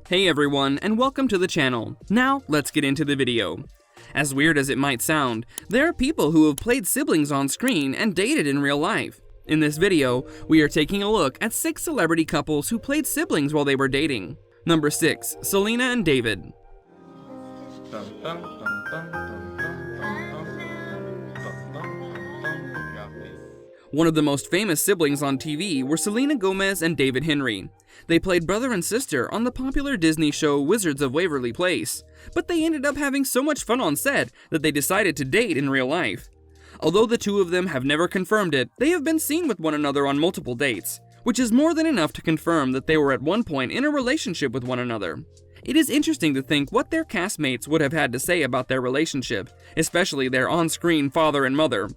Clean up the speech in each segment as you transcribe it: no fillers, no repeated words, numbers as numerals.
Hey everyone, and welcome to the channel. Now, let's get into the video. As weird as it might sound, there are people who have played siblings on screen and dated in real life. In this video, we are taking a look at 6 celebrity couples who played siblings while they were dating. Number 6. Selena and David. One of the most famous siblings on TV were Selena Gomez and David Henry. They played brother and sister on the popular Disney show Wizards of Waverly Place, but they ended up having so much fun on set that they decided to date in real life. Although the two of them have never confirmed it, they have been seen with one another on multiple dates, which is more than enough to confirm that they were at one point in a relationship with one another. It is interesting to think what their castmates would have had to say about their relationship, especially their on-screen father and mother.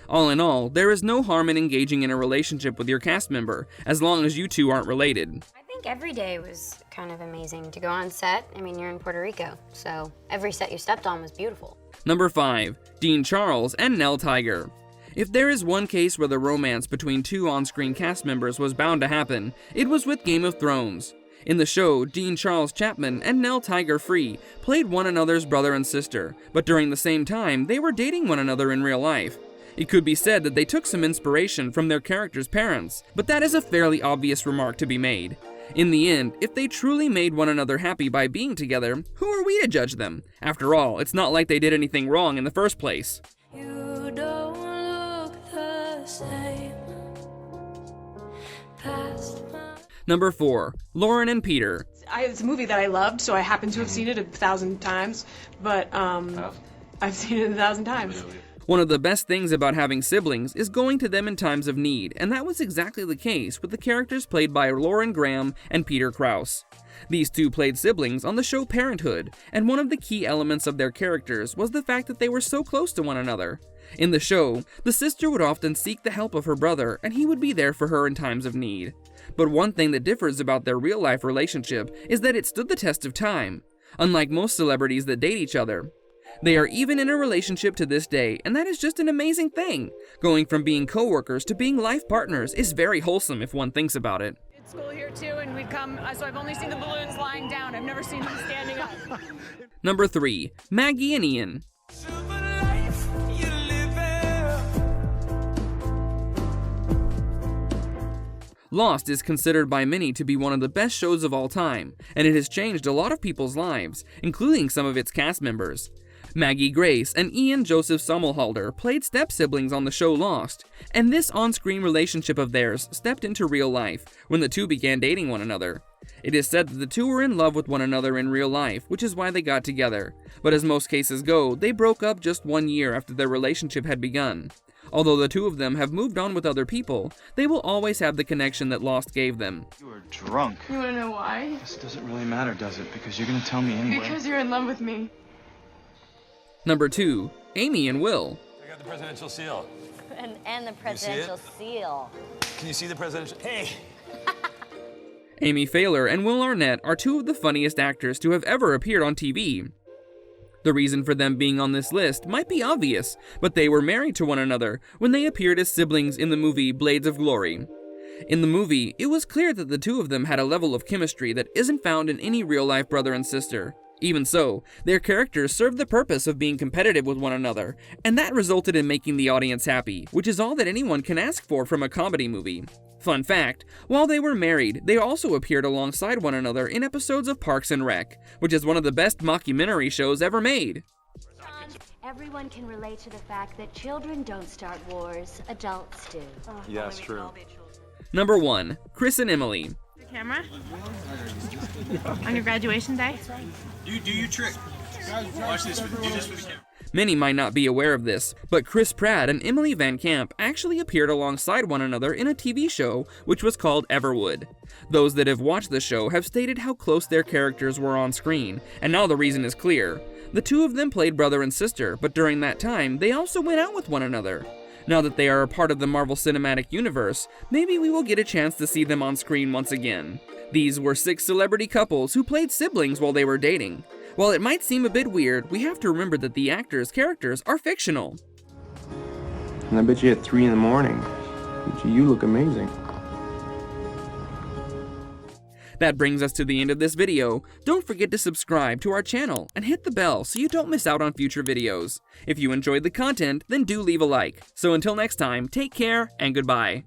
All in all, there is no harm in engaging in a relationship with your cast member, as long as you two aren't related. I think every day was kind of amazing to go on set. I mean, you're in Puerto Rico, so every set you stepped on was beautiful. Number 5. Dean Charles and Nell Tiger. If there is one case where the romance between two on-screen cast members was bound to happen, it was with Game of Thrones. In the show, Dean Charles Chapman and Nell Tiger Free played one another's brother and sister, but during the same time, they were dating one another in real life. It could be said that they took some inspiration from their characters' parents, but that is a fairly obvious remark to be made. In the end, if they truly made one another happy by being together, who are we to judge them? After all, it's not like they did anything wrong in the first place. You don't look the same. Number 4. Lauren and Peter. It's a movie that I loved, so I happen to have seen it 1,000 times, but I've seen it 1,000 times. One of the best things about having siblings is going to them in times of need, and that was exactly the case with the characters played by Lauren Graham and Peter Krause. These two played siblings on the show Parenthood, and one of the key elements of their characters was the fact that they were so close to one another. In the show, the sister would often seek the help of her brother, and he would be there for her in times of need. But one thing that differs about their real-life relationship is that it stood the test of time, unlike most celebrities that date each other. They are even in a relationship to this day, and that is just an amazing thing. Going from being co-workers to being life partners is very wholesome if one thinks about it. It's school here too, and we'd come, so I've only seen the balloons lying down. I've never seen them standing up. Number 3. Maggie and Ian. Lost is considered by many to be one of the best shows of all time, and it has changed a lot of people's lives, including some of its cast members. Maggie Grace and Ian Joseph Somerhalder played step-siblings on the show Lost, and this on-screen relationship of theirs stepped into real life when the two began dating one another. It is said that the two were in love with one another in real life, which is why they got together, but as most cases go, they broke up just 1 year after their relationship had begun. Although the two of them have moved on with other people, they will always have the connection that Lost gave them. You are drunk. You wanna know why? This doesn't really matter, does it? Because you're gonna tell me anyway. Because you're in love with me. Number 2. Amy and Will. I got the presidential seal. And the presidential seal. Can you see the presidential? Hey! Amy Poehler and Will Arnett are two of the funniest actors to have ever appeared on TV. The reason for them being on this list might be obvious, but they were married to one another when they appeared as siblings in the movie Blades of Glory. In the movie, it was clear that the two of them had a level of chemistry that isn't found in any real-life brother and sister. Even so, their characters served the purpose of being competitive with one another, and that resulted in making the audience happy, which is all that anyone can ask for from a comedy movie. Fun fact, while they were married, they also appeared alongside one another in episodes of Parks and Rec, which is one of the best mockumentary shows ever made. Everyone can relate to the fact that children don't start wars, adults do. Yeah, that's true. Number 1. Chris and Emily. Camera? On your graduation day? Do your trick. Watch this. Do this with the camera. Many might not be aware of this, but Chris Pratt and Emily Van Camp actually appeared alongside one another in a TV show which was called Everwood. Those that have watched the show have stated how close their characters were on screen, and now the reason is clear. The two of them played brother and sister, but during that time, they also went out with one another. Now that they are a part of the Marvel Cinematic Universe, maybe we will get a chance to see them on screen once again. These were 6 celebrity couples who played siblings while they were dating. While it might seem a bit weird, we have to remember that the actors' characters are fictional. And I bet you at 3 in the morning. You look amazing. That brings us to the end of this video. Don't forget to subscribe to our channel and hit the bell so you don't miss out on future videos. If you enjoyed the content, then do leave a like. So until next time, take care and goodbye.